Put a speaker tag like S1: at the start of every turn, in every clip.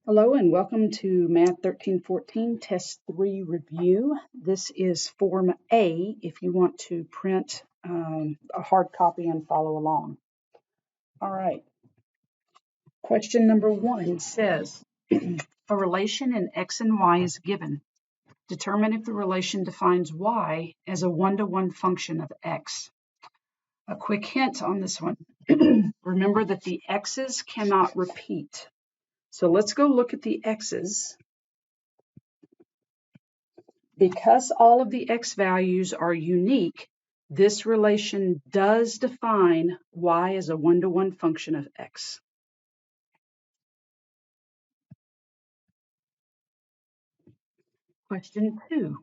S1: Hello and welcome to Math 1314 Test 3 Review. This is Form A if you want to print a hard copy and follow along. All right. Question number 1 says, a relation in x and y is given. Determine if the relation defines y as a one-to-one function of x. A quick hint on this one. Remember that the x's cannot repeat. So let's go look at the x's. Because all of the x values are unique, this relation does define y as a one-to-one function of x. Question 2.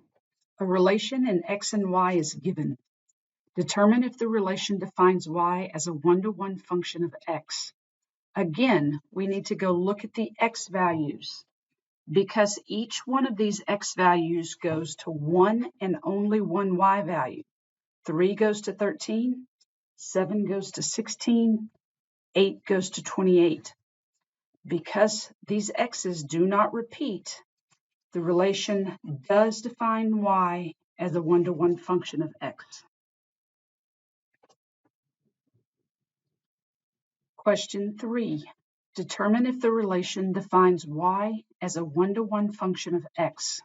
S1: A relation in x and y is given. Determine if the relation defines y as a one-to-one function of x. Again, we need to go look at the x values. Because each one of these x values goes to one and only one y value. 3 goes to 13, 7 goes to 16, 8 goes to 28. Because these x's do not repeat, the relation does define y as a one-to-one function of x. Question 3. Determine if the relation defines y as a one-to-one function of x.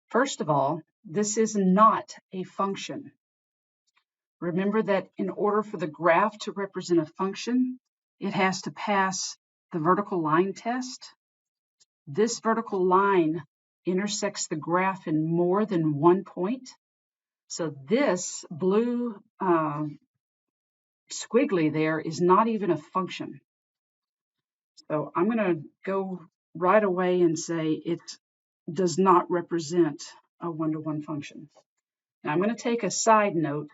S1: First of all, this is not a function. Remember that in order for the graph to represent a function, it has to pass the vertical line test. This vertical line intersects the graph in more than one point. So this blue squiggly there is not even a function. So I'm going to go right away and say it does not represent a one-to-one function. Now I'm going to take a side note,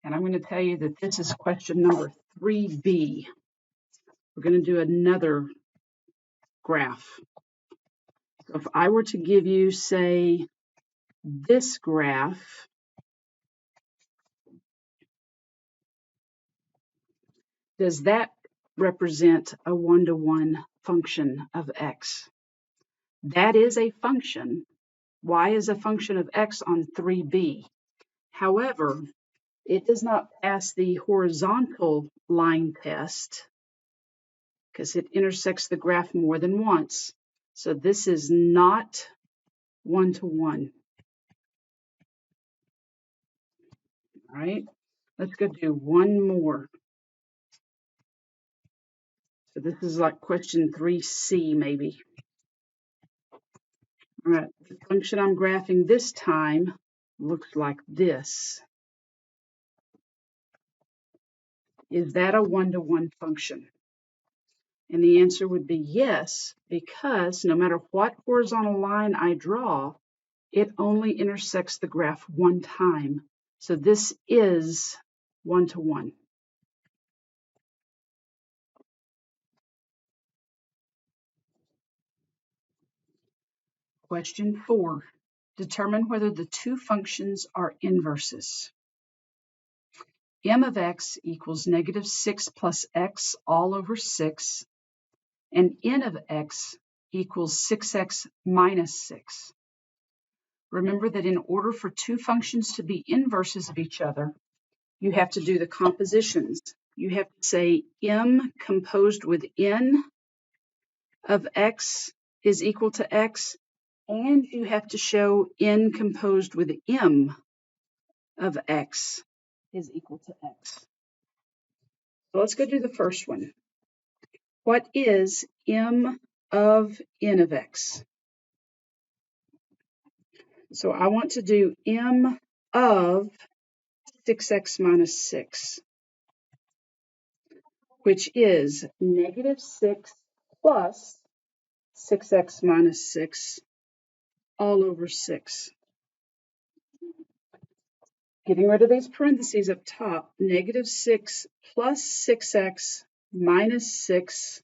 S1: and I'm going to tell you that this is question number 3B. We're going to do another graph. So if I were to give you, say, this graph, does that represent a one-to-one function of x? That is a function. Y is a function of x on 3B. However, it does not pass the horizontal line test because it intersects the graph more than once. So this is not one-to-one. All right, let's go do one more. So this is like question 3C maybe. All right, the function I'm graphing this time looks like this. Is that a one-to-one function? And the answer would be yes, because no matter what horizontal line I draw, it only intersects the graph one time. So this is one-to-one. Question 4. Determine whether the two functions are inverses. M of x equals negative 6 plus x all over 6, and n of x equals 6x minus 6. Remember that in order for two functions to be inverses of each other, you have to do the compositions. You have to say m composed with n of x is equal to x, and you have to show n composed with m of x is equal to x. So let's go do the first one. What is m of n of x? So I want to do m of 6x minus 6, which is negative 6 plus 6x minus 6 all over 6. Getting rid of these parentheses up top, negative 6 plus 6x minus 6,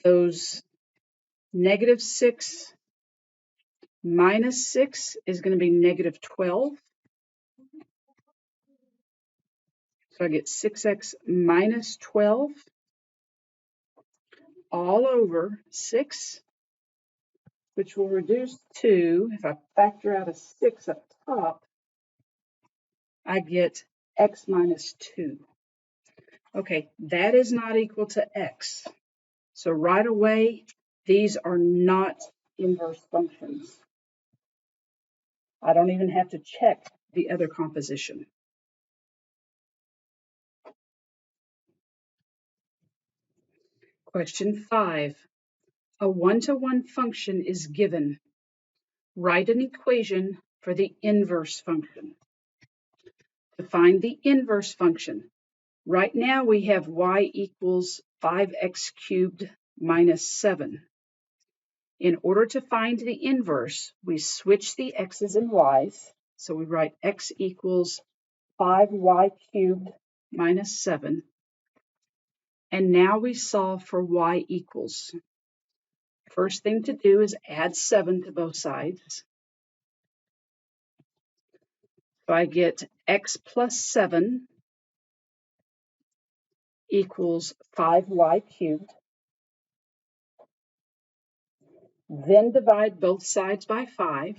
S1: those negative 6 minus 6 is going to be negative 12. So I get 6x minus 12. all over 6, which will reduce to, if I factor out a 6 up top, I get x minus 2. Okay, that is not equal to x. So right away, these are not inverse functions. I don't even have to check the other composition. Question 5. A one-to-one function is given. Write an equation for the inverse function. To find the inverse function, right now we have y equals 5x cubed minus 7. In order to find the inverse, we switch the x's and y's. So we write x equals 5y cubed minus 7. And now we solve for y equals. First thing to do is add 7 to both sides. So I get x plus 7 equals 5y cubed. Then divide both sides by 5.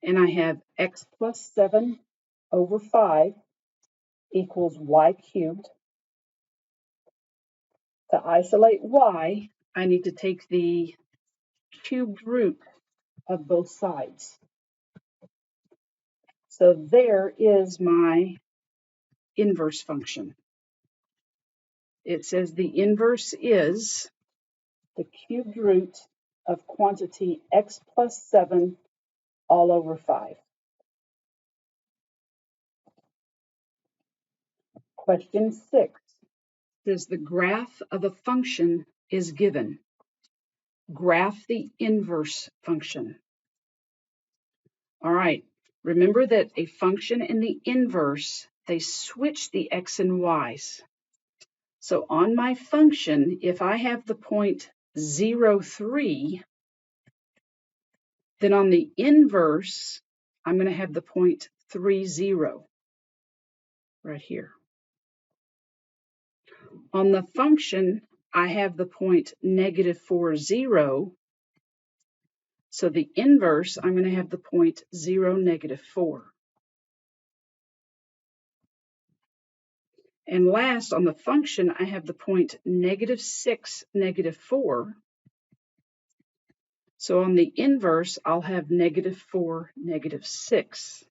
S1: And I have x plus 7 over 5 equals y cubed. To isolate y, I need to take the cubed root of both sides. So there is my inverse function. It says the inverse is the cubed root of quantity x plus 7 all over 5. Question 6 says the graph of a function is given. Graph the inverse function. All right, remember that a function in the inverse, they switch the x and y's. So on my function, if I have the point 0, 3, then on the inverse, I'm going to have the point 3, 0 right here. On the function, I have the point negative 4, 0. So the inverse, I'm going to have the point 0, negative 4. And last, on the function, I have the point negative 6, negative 4. So on the inverse, I'll have negative 4, negative 6.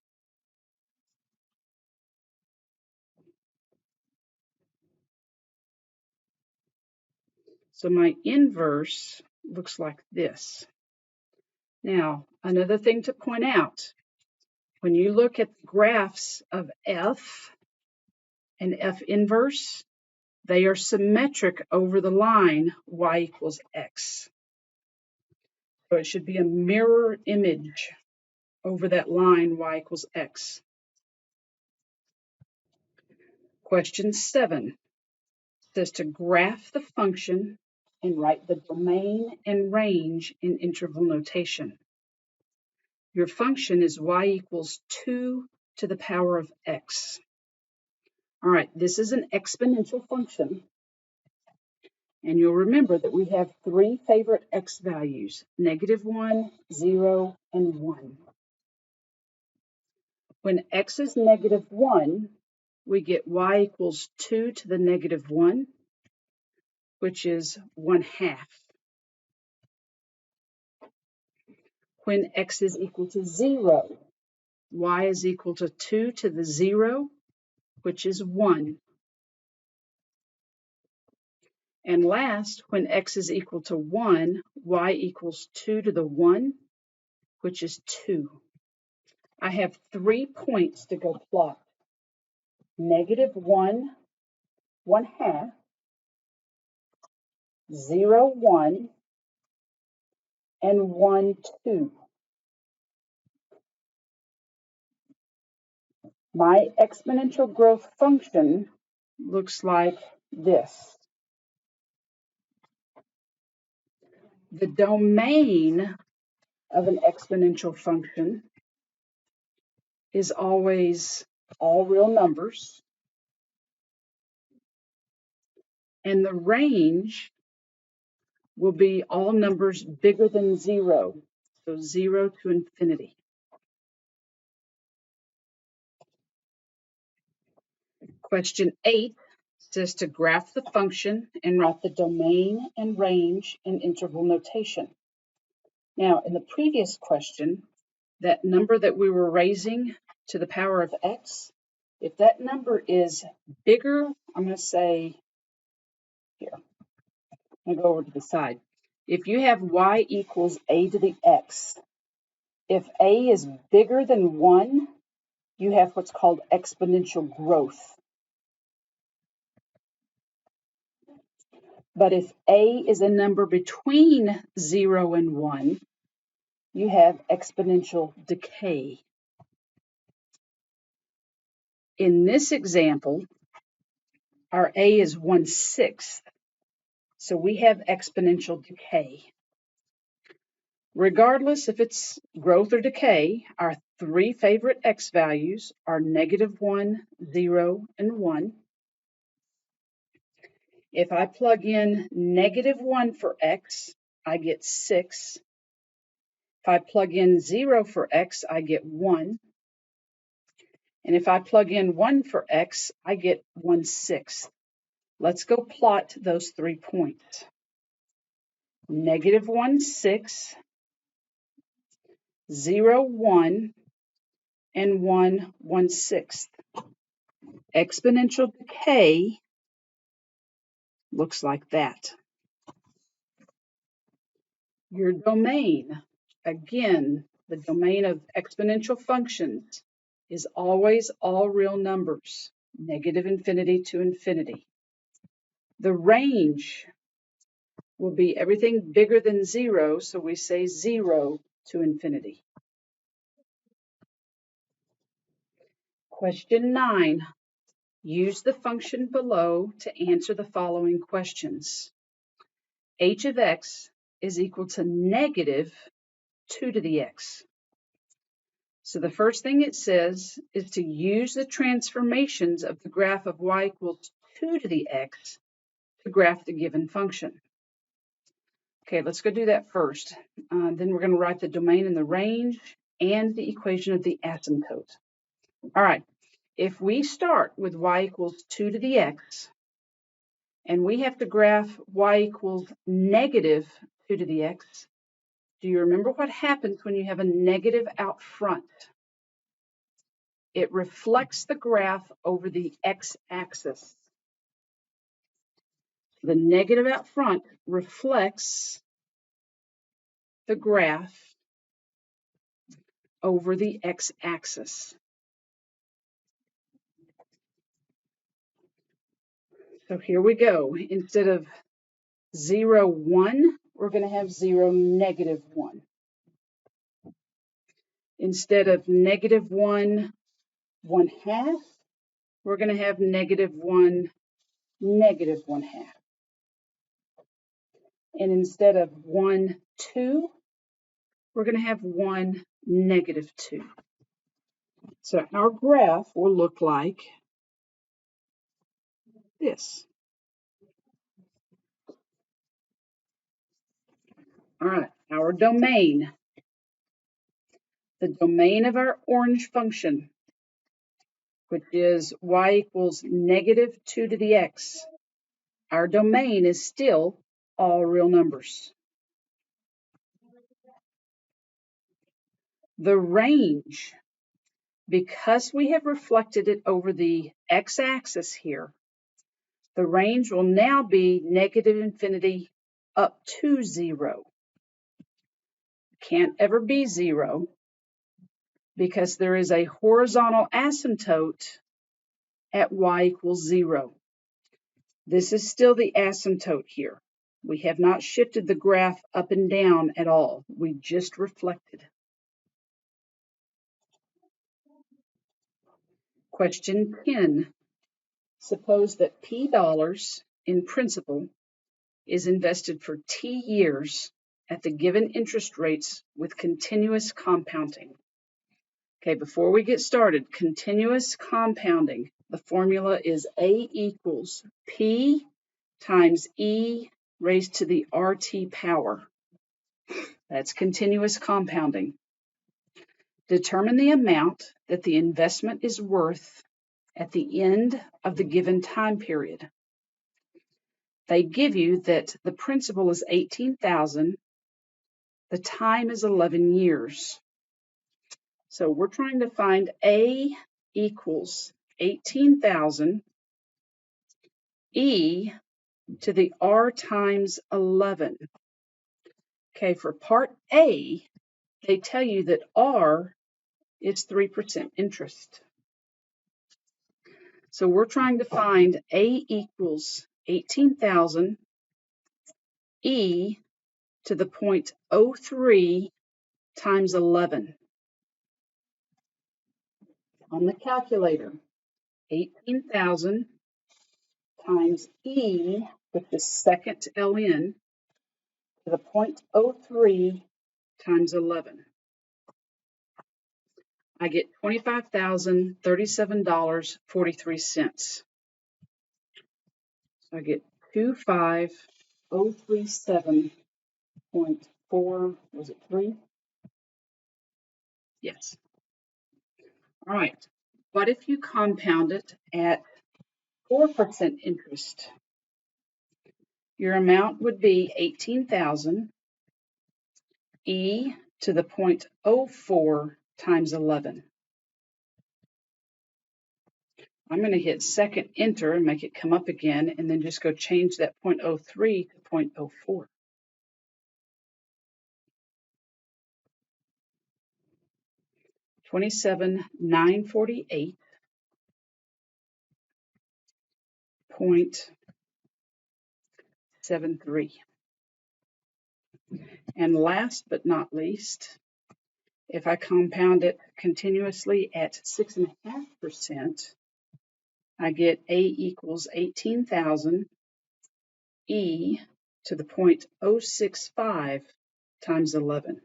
S1: So my inverse looks like this. Now, another thing to point out, when you look at the graphs of f and f inverse, they are symmetric over the line y equals x. So it should be a mirror image over that line y equals x. Question 7 says to graph the function and write the domain and range in interval notation. Your function is y equals 2 to the power of x. All right, this is an exponential function. And you'll remember that we have 3 favorite x values, -1, 0, and 1. When x is -1, we get y equals 2 to the -1, which is 1/2. When x is equal to 0, y is equal to 2 to the 0, which is 1. And last, when x is equal to 1, y equals 2 to the 1, which is 2. I have 3 points to go plot. -1, 1/2, 0, 1, and 1, 2. My exponential growth function looks like this. The domain of an exponential function is always all real numbers. And the range will be all numbers bigger than 0, so 0 to infinity. Question 8 says to graph the function and write the domain and range in interval notation. Now, in the previous question, that number that we were raising to the power of x, if that number is bigger, I'm going to say here, I'm going to go over to the side. If you have y equals a to the x, if a is bigger than 1, you have what's called exponential growth. But if a is a number between 0 and 1, you have exponential decay. In this example, our a is 1/6, so we have exponential decay. Regardless if it's growth or decay, our 3 favorite x values are -1, 0, and 1. If I plug in -1 for x, I get 6. If I plug in 0 for x, I get 1. And if I plug in 1 for x, I get 1/6. Let's go plot those 3 points. -1/6, 0, 1, and 1, 1/6. Exponential decay looks like that. Your domain, again, the domain of exponential functions is always all real numbers, -infinity to infinity. The range will be everything bigger than 0, so we say 0 to infinity. Question 9. Use the function below to answer the following questions. H of x is equal to -2 to the x. So the first thing it says is to use the transformations of the graph of y equals 2 to the x to graph the given function. Okay, let's go do that first. Then we're going to write the domain and the range and the equation of the asymptote. All right, if we start with y equals 2 to the x, and we have to graph y equals -2 to the x, do you remember what happens when you have a negative out front? It reflects the graph over the x-axis. The negative out front reflects the graph over the x-axis. So here we go. Instead of 0, 1, we're going to have 0, -1. Instead of -1, 1/2, we're going to have -1, -1/2. And instead of 1, 2, we're going to have 1, -2. So our graph will look like this. All right, our domain. The domain of our orange function, which is y equals -2 to the x. Our domain is still all real numbers. The range, because we have reflected it over the x-axis here, the range will now be -infinity up to 0. Can't ever be 0 because there is a horizontal asymptote at y equals 0. This is still the asymptote here. We have not shifted the graph up and down at all. We just reflected. Question 10. Suppose that P dollars in principal is invested for T years at the given interest rates with continuous compounding. Okay, before we get started, continuous compounding. The formula is A equals P times E raised to the RT power. That's continuous compounding. Determine the amount that the investment is worth at the end of the given time period. They give you that the principal is $18,000, the time is 11 years. So we're trying to find A equals 18,000 E to the R times 11. Okay, for part A, they tell you that R is 3% interest. So we're trying to find A equals 18,000 E to the 0.03 times 11. On the calculator, 18,000 times E with the second ln to the 0.03 times 11. I get $25,037.43. So I get 25037.4, was it 3? Yes. All right. What if you compound it at 4% interest? Your amount would be 18,000 E to the 0.04 times 11. I'm going to hit second enter and make it come up again, and then just go change that 0.03 to 0.04. $27,948.73. And last but not least, if I compound it continuously at 6.5%, I get A equals 18,000 E to the 0.065 times 11.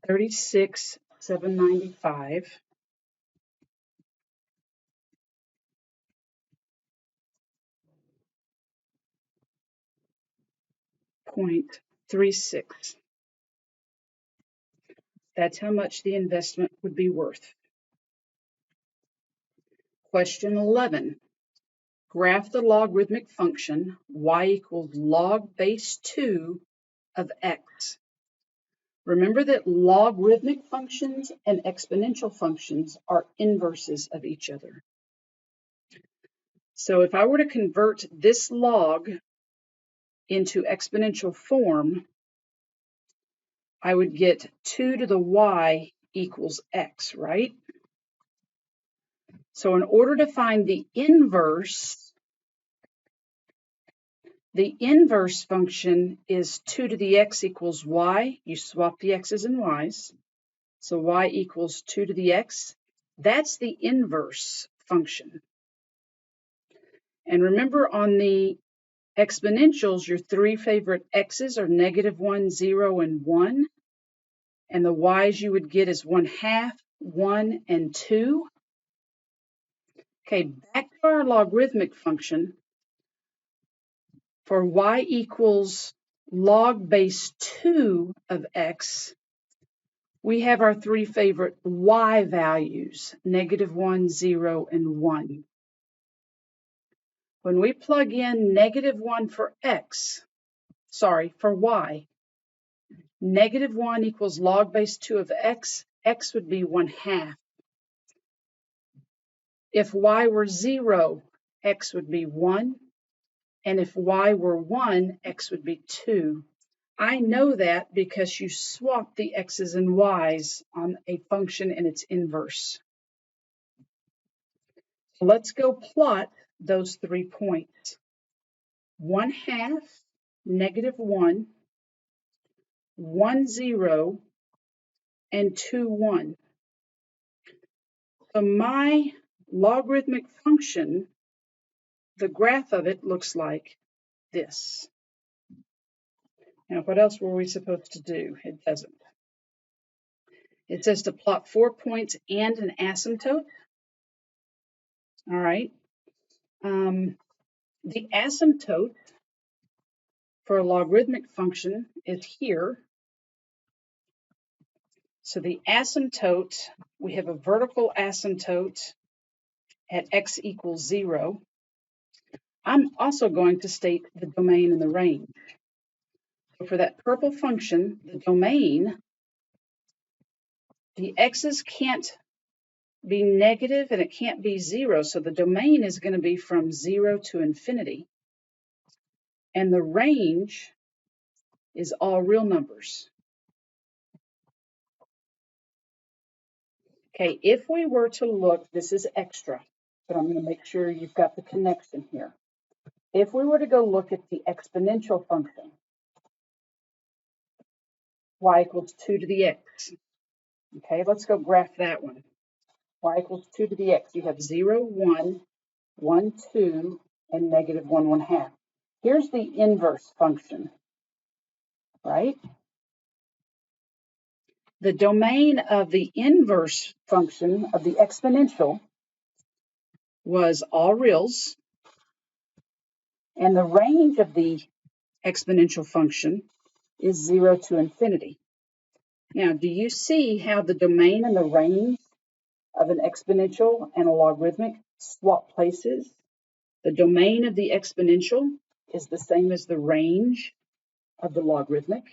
S1: $36,795.36. That's how much the investment would be worth. Question 11. Graph the logarithmic function y equals log base 2 of x. Remember that logarithmic functions and exponential functions are inverses of each other. So if I were to convert this log into exponential form, I would get 2 to the y equals x, right? So in order to find the inverse function is 2 to the x equals y. You swap the x's and y's. So y equals 2 to the x. That's the inverse function. And remember, on the exponentials, your three favorite x's are -1, 0, and 1. And the y's you would get is 1/2, 1, and 2. Okay, back to our logarithmic function. For y equals log base 2 of x, we have our three favorite y values, -1, 0, and 1. When we plug in -1 for y, -1 equals log base 2 of x, x would be 1/2. If y were 0, x would be 1. And if y were 1, x would be 2. I know that because you swap the x's and y's on a function and its inverse. So let's go plot those 3 points. 1/2, -1, 1, 0, and 2, 1. So my logarithmic function, the graph of it looks like this. Now, what else were we supposed to do? It doesn't. It says to plot 4 points and an asymptote. All right. The asymptote for a logarithmic function is here. So the asymptote, we have a vertical asymptote at x equals 0. I'm also going to state the domain and the range. So for that purple function, the domain, the x's can't be negative and it can't be 0. So the domain is going to be from 0 to infinity. And the range is all real numbers. Okay, if we were to look, this is extra, but I'm going to make sure you've got the connection here. If we were to go look at the exponential function, y equals 2 to the x. Okay, let's go graph that one. Y equals 2 to the x. You have 0, 1, 1, 2, and negative 1, 1/2. Here's the inverse function, right? The domain of the inverse function of the exponential was all reals, and the range of the exponential function is 0 to infinity. Now, do you see how the domain and the range of an exponential and a logarithmic swap places? The domain of the exponential is the same as the range of the logarithmic.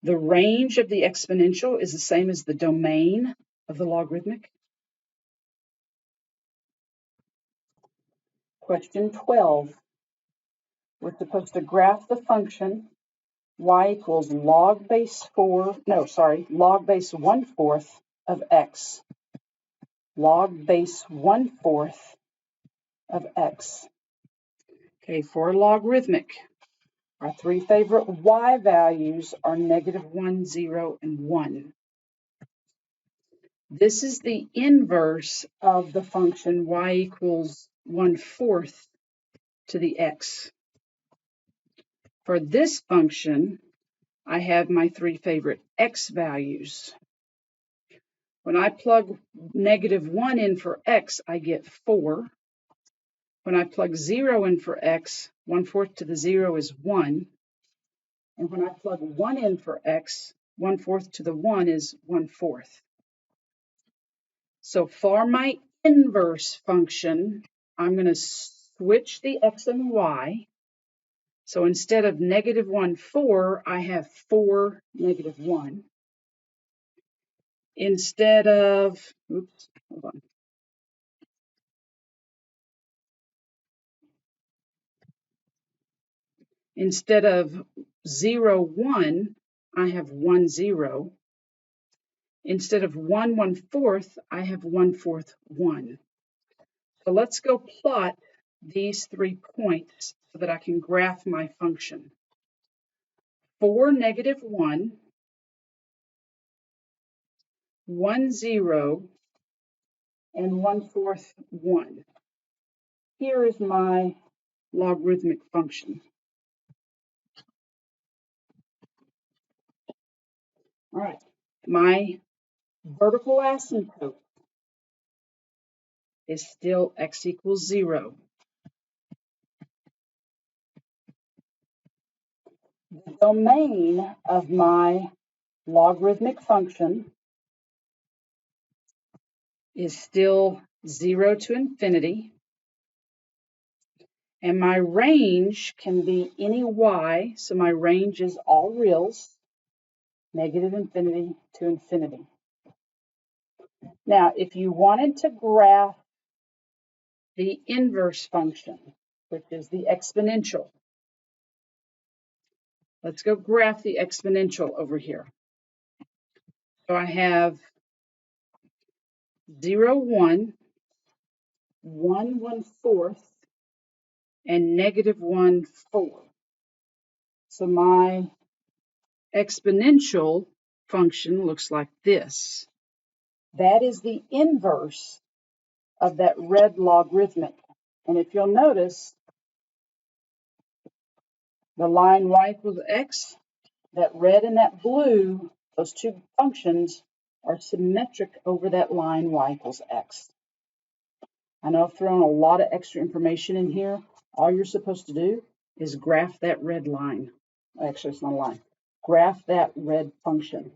S1: The range of the exponential is the same as the domain of the logarithmic. Question 12. We're supposed to graph the function y equals log base 1/4 of x. Log base 1/4 of x. Okay, for logarithmic, our three favorite y values are -1, 0, and 1. This is the inverse of the function y equals 1/4 to the x. For this function, I have my three favorite x values. When I plug -1 in for x, I get 4. When I plug 0 in for x, 1/4 to the 0 is 1. And when I plug 1 in for x, 1/4 to the 1 is 1/4. So for my inverse function, I'm going to switch the x and y. So instead of -1/4, I have 4, -1. Instead of, hold on. Instead of 0, 1, I have 1, 0. Instead of 1, 1/4, I have 1/4, 1. So let's go plot these 3 points so that I can graph my function. 4, -1, 1, 0, and 1/4, 1. Here is my logarithmic function. All right, my vertical asymptote is still x equals 0. The domain of my logarithmic function is still 0 to infinity. And my range can be any y, so my range is all reals, -infinity to infinity. Now, if you wanted to graph the inverse function, which is the exponential, let's go graph the exponential over here. So I have 0, 1, 1, 1/4, and -1, 4. So my exponential function looks like this. That is the inverse of that red logarithmic. And if you'll notice, The line y equals x, that red and that blue, those two functions are symmetric over that line y equals x. I know I've thrown a lot of extra information in here. All you're supposed to do is graph that red line. Actually, it's not a line. Graph that red function.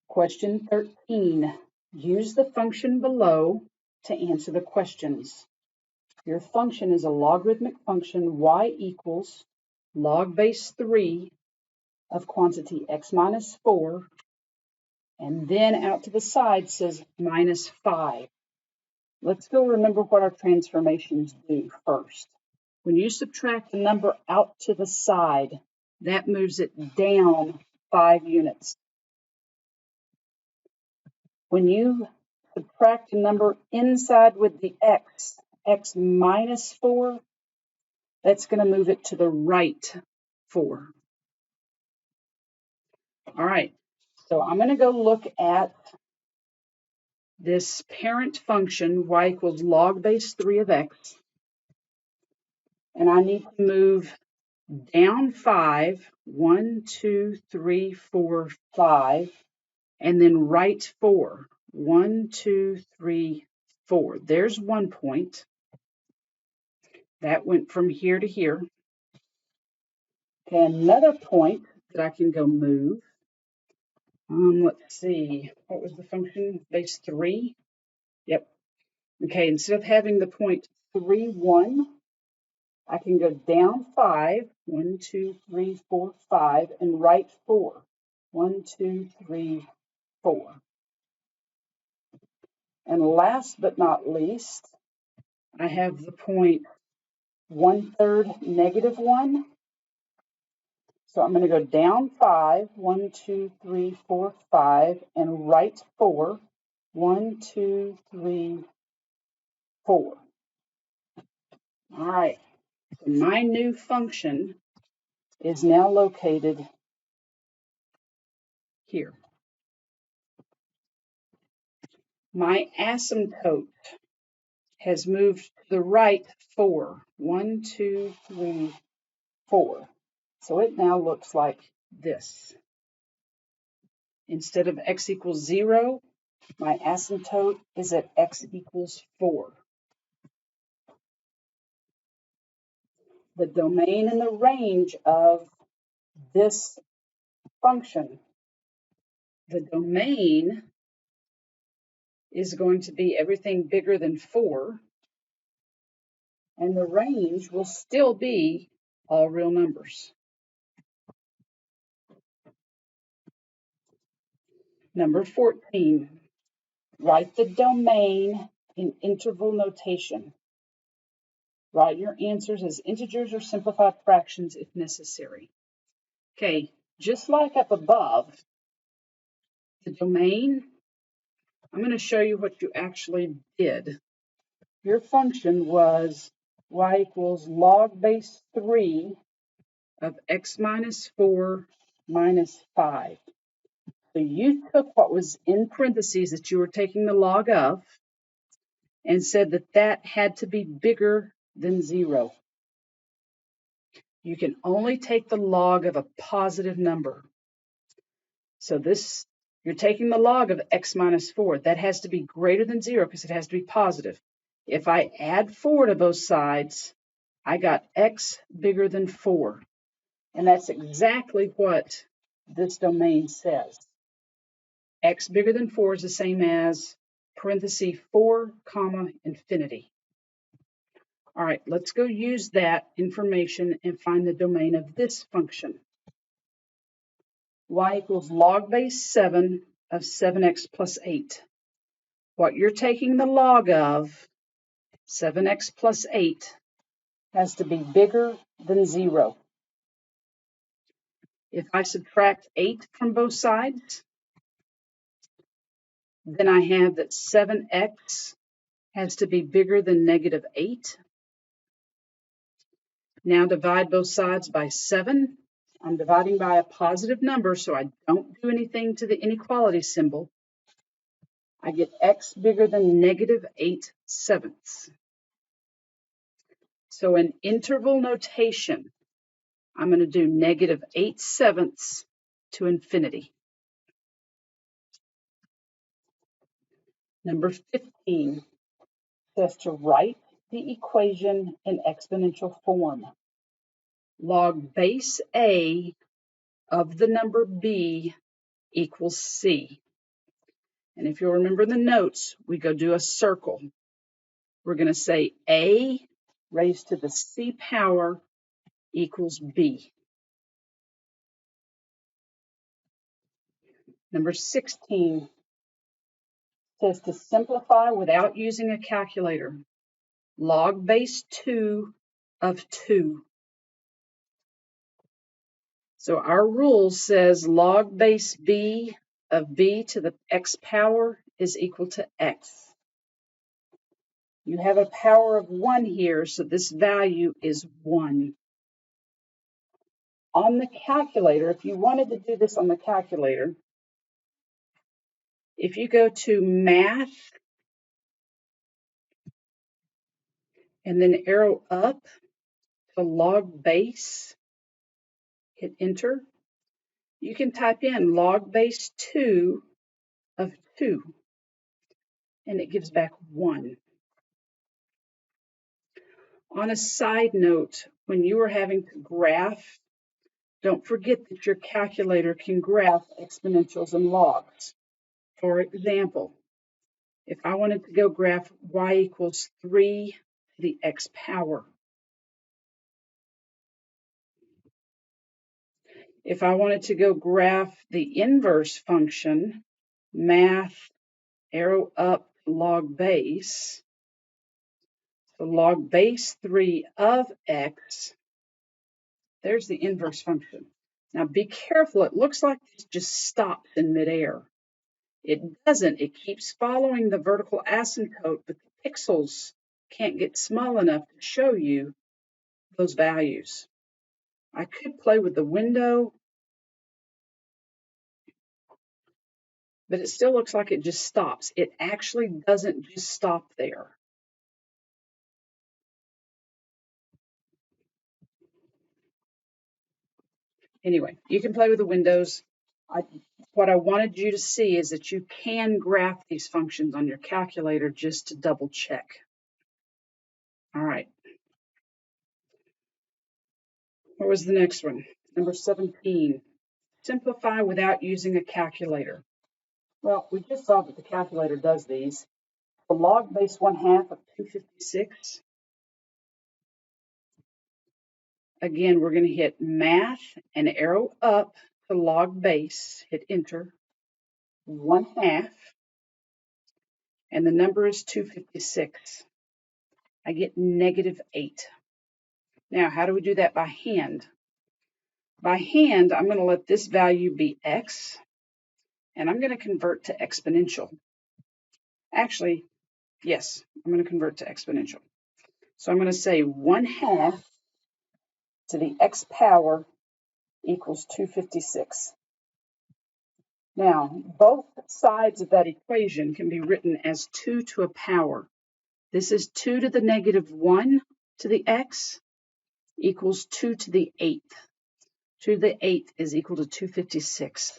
S1: Question 13. Use the function below to answer the questions. Your function is a logarithmic function y equals log base 3 of quantity x minus 4, and then out to the side says minus 5. Let's go remember what our transformations do first. When you subtract a number out to the side, that moves it down 5 units. When you subtract a number inside with the x, x minus 4, that's going to move it to the right 4. All right, so I'm going to go look at this parent function, y equals log base 3 of x, and I need to move down 5, 1, 2, 3, 4, 5, and then right 4, 1, 2, 3, 4. There's 1 point. That went from here to here. Okay, another point that I can go move. Let's see, what was the function? Base 3? Yep. Okay, instead of having the point 3, 1, I can go down 5, 1, 2, 3, 4, 5, and right 4, 1, 2, 3, 4. And last but not least, I have the point 1/3 negative 1. So I'm going to go down 5, 1, 2, 3, 4, 5, and right 4, 1, 2, 3, 4. All right, so my new function is now located here. My asymptote has moved to the right 4, 1, 2, 3, 4. So it now looks like this. Instead of x equals 0, my asymptote is at x equals 4. The domain and the range of this function, the domain is going to be everything bigger than 4, and the range will still be all real numbers. Number 14, write the domain in interval notation. Write your answers as integers or simplified fractions if necessary. Okay, just like up above, the domain, I'm going to show you what you actually did. Your function was y equals log base 3 of x minus 4 minus 5. So you took what was in parentheses that you were taking the log of and said that that had to be bigger than 0. You can only take the log of a positive number. So this, you're taking the log of x minus 4. That has to be greater than 0 because it has to be positive. If I add 4 to both sides, I got x bigger than 4. And that's exactly what this domain says. X bigger than 4 is the same as parenthesis 4, comma, infinity. All right, let's go use that information and find the domain of this function. Y equals log base 7 of 7x plus 8. What you're taking the log of, 7x plus 8, has to be bigger than 0. If I subtract 8 from both sides, then I have that 7x has to be bigger than negative 8. Now divide both sides by 7. I'm dividing by a positive number, so I don't do anything to the inequality symbol. I get x bigger than negative 8/7. So in interval notation, I'm going to do -8/7 to infinity. Number 15 says to write the equation in exponential form. Log base A of the number B equals C. And if you'll remember the notes, we go do a circle. We're going to say A raised to the C power equals B. Number 16 says to simplify without using a calculator. Log base 2 of 2. So our rule says log base B of B to the x power is equal to x. You have a power of 1 here, so this value is 1. On the calculator, if you wanted to do this on the calculator, if you go to Math and then arrow up to log base, hit enter, you can type in log base 2 of 2, and it gives back 1. On a side note, when you are having to graph, don't forget that your calculator can graph exponentials and logs. For example, if I wanted to go graph y equals 3 to the x power, if I wanted to go graph the inverse function, math, arrow up, log base, so log base 3 of x, there's the inverse function. Now be careful, it looks like it just stops in midair. It doesn't, it keeps following the vertical asymptote, but the pixels can't get small enough to show you those values. I could play with the window, but it still looks like it just stops. It actually doesn't just stop there. Anyway, you can play with the windows. What I wanted you to see is that you can graph these functions on your calculator just to double check. All right. What was the next one? Number 17. Simplify without using a calculator. Well, we just saw that the calculator does these. The log base 1/2 of 256. Again, we're going to hit Math and arrow up to log base. Hit Enter. 1/2. And the number is 256. I get -8. Now, how do we do that by hand? By hand, I'm going to let this value be x, and I'm going to convert to exponential. Actually, yes, I'm going to convert to exponential. So I'm going to say 1/2 to the x power equals 256. Now, both sides of that equation can be written as 2 to a power. This is 2 to the -1 to the x equals 2 to the 8th. 2 to the 8th is equal to 256.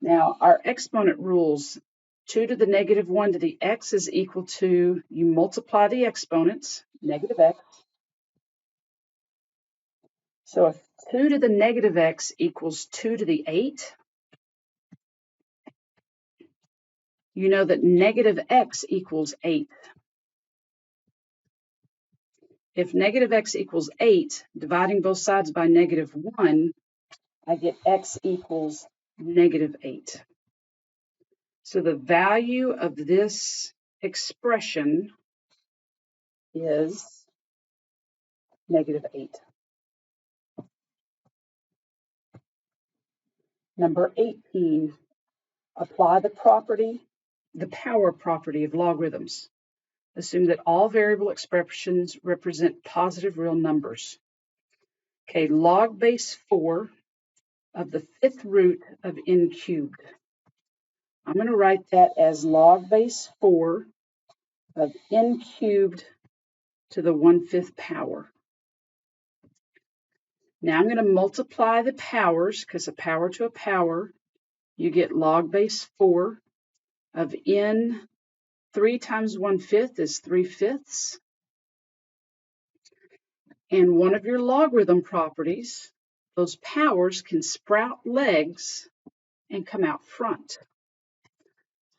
S1: Now, our exponent rules, 2 to the -1 to the x is equal to, you multiply the exponents, -x. So if 2 to the -x equals 2 to the 8, you know that -x equals 8. If -x equals 8, dividing both sides by -1, I get x equals -8. So the value of this expression is -8. Number 18, apply the power property of logarithms. Assume that all variable expressions represent positive real numbers. Okay, log base 4 of the 5th root of n cubed. I'm going to write that as log base 4 of n cubed to the 1/5 power. Now I'm going to multiply the powers, because a power to a power, you get log base 4 of n. 3 times 1/5 is 3/5. And one of your logarithm properties, those powers can sprout legs and come out front.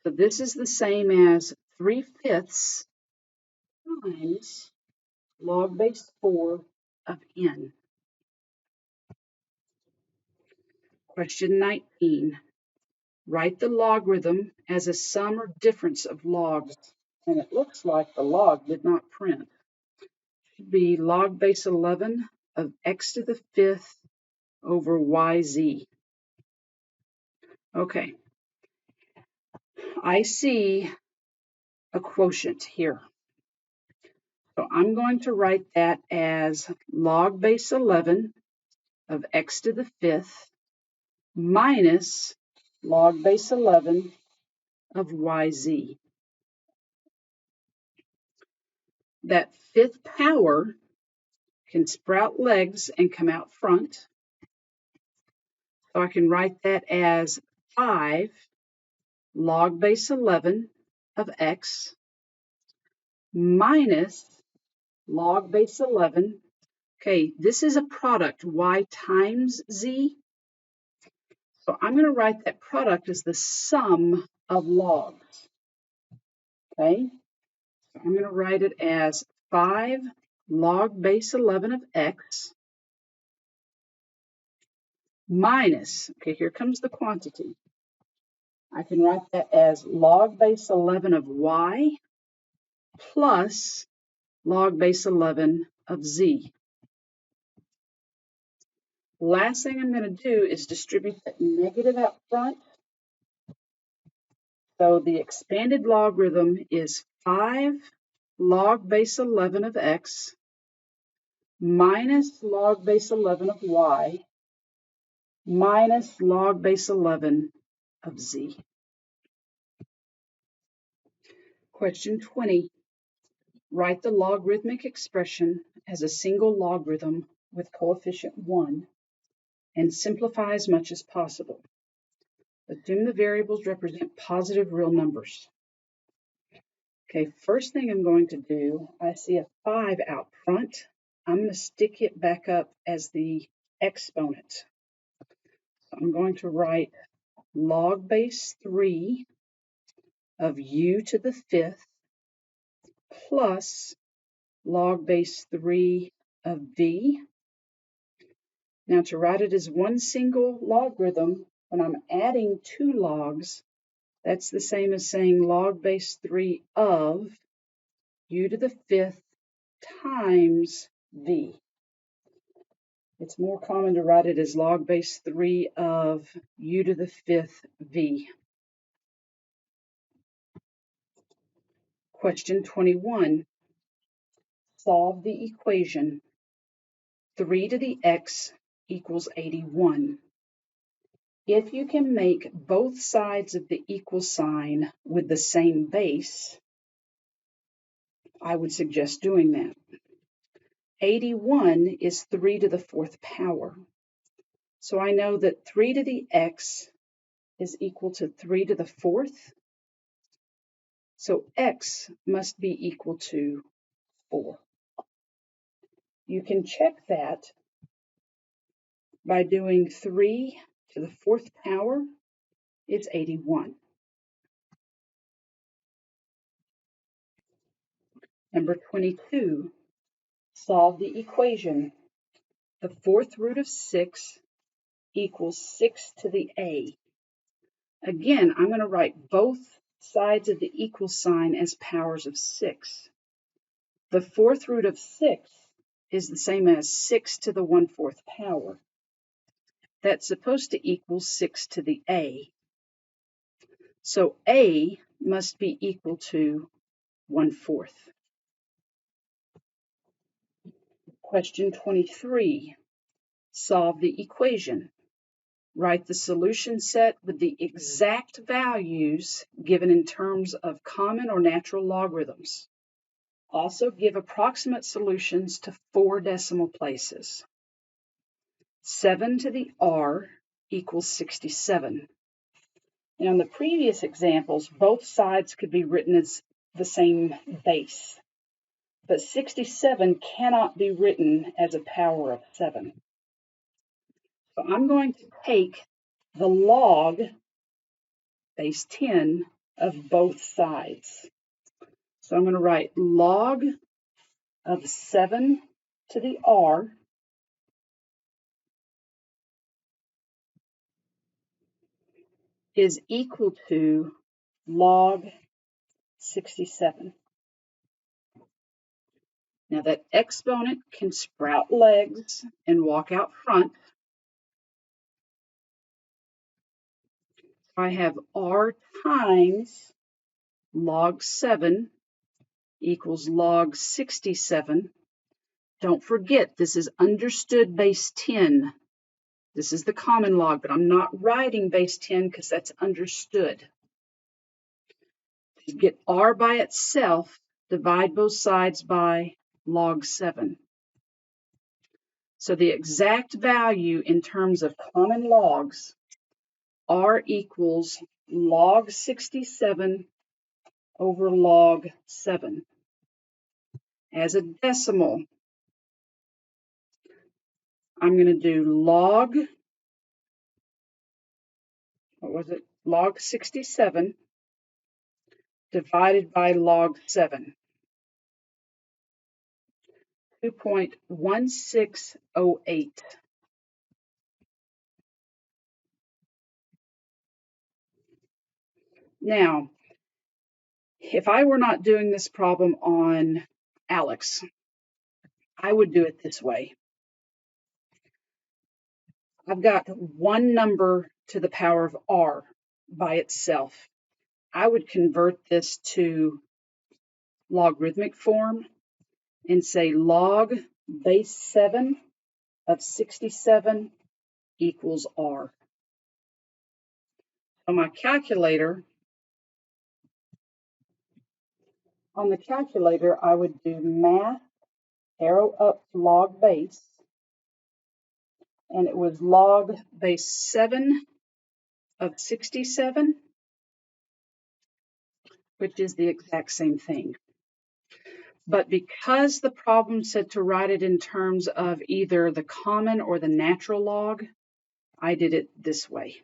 S1: So this is the same as 3/5 times log base 4 of n. Question 19. Write the logarithm as a sum or difference of logs. And it looks like the log did not print. It should be log base 11 of x to the 5th over yz. Okay, I see a quotient here. So I'm going to write that as log base 11 of x to the 5th minus log base 11 of yz. That 5th power can sprout legs and come out front. So I can write that as 5 log base 11 of x minus log base 11. Okay, this is a product, y times z. So I'm going to write that product as the sum of logs. Okay, so I'm going to write it as 5 log base 11 of x minus, okay, here comes the quantity. I can write that as log base 11 of y plus log base 11 of z. Last thing I'm going to do is distribute that negative out front. So the expanded logarithm is 5 log base 11 of x minus log base 11 of y minus log base 11 of z. Question 20. Write the logarithmic expression as a single logarithm with coefficient 1 and simplify as much as possible. Assume the variables represent positive real numbers. Okay, first thing I'm going to do, I see a 5 out front. I'm going to stick it back up as the exponent. So I'm going to write log base 3 of u to the 5th plus log base 3 of v. Now to write it as one single logarithm, when I'm adding two logs, that's the same as saying log base 3 of u to the 5th times v. It's more common to write it as log base 3 of u to the 5th v. Question 21. Solve the equation 3 to the x equals 81. If you can make both sides of the equal sign with the same base, I would suggest doing that. 81 is 3 to the 4th power. So I know that 3 to the x is equal to 3 to the 4th. So x must be equal to 4. You can check that by doing 3 to the 4th power. It's 81. Number 22, solve the equation. The 4th root of 6 equals 6 to the a. Again, I'm going to write both sides of the equal sign as powers of 6. The 4th root of 6 is the same as 6 to the 1/4 power. That's supposed to equal 6 to the a. So a must be equal to 1/4. Question 23. Solve the equation. Write the solution set with the exact values given in terms of common or natural logarithms. Also give approximate solutions to 4 decimal places. 7 to the r equals 67. Now, in the previous examples, both sides could be written as the same base, but 67 cannot be written as a power of 7. So I'm going to take the log, base 10, of both sides. So I'm going to write log of 7 to the r is equal to log 67. Now that exponent can sprout legs and walk out front. I have r times log 7 equals log 67. Don't forget, this is understood base 10. This is the common log, but I'm not writing base 10 because that's understood. To get r by itself, divide both sides by log 7. So the exact value in terms of common logs, r equals log 67 over log 7. As a decimal, I'm going to do log, log 67 divided by log 7. 2.1608. Now, if I were not doing this problem on ALEKS, I would do it this way. I've got one number to the power of r by itself. I would convert this to logarithmic form and say log base 7 of 67 equals r. On my calculator, I would do math, arrow up log base, and it was log base 7 of 67, which is the exact same thing. But because the problem said to write it in terms of either the common or the natural log, I did it this way.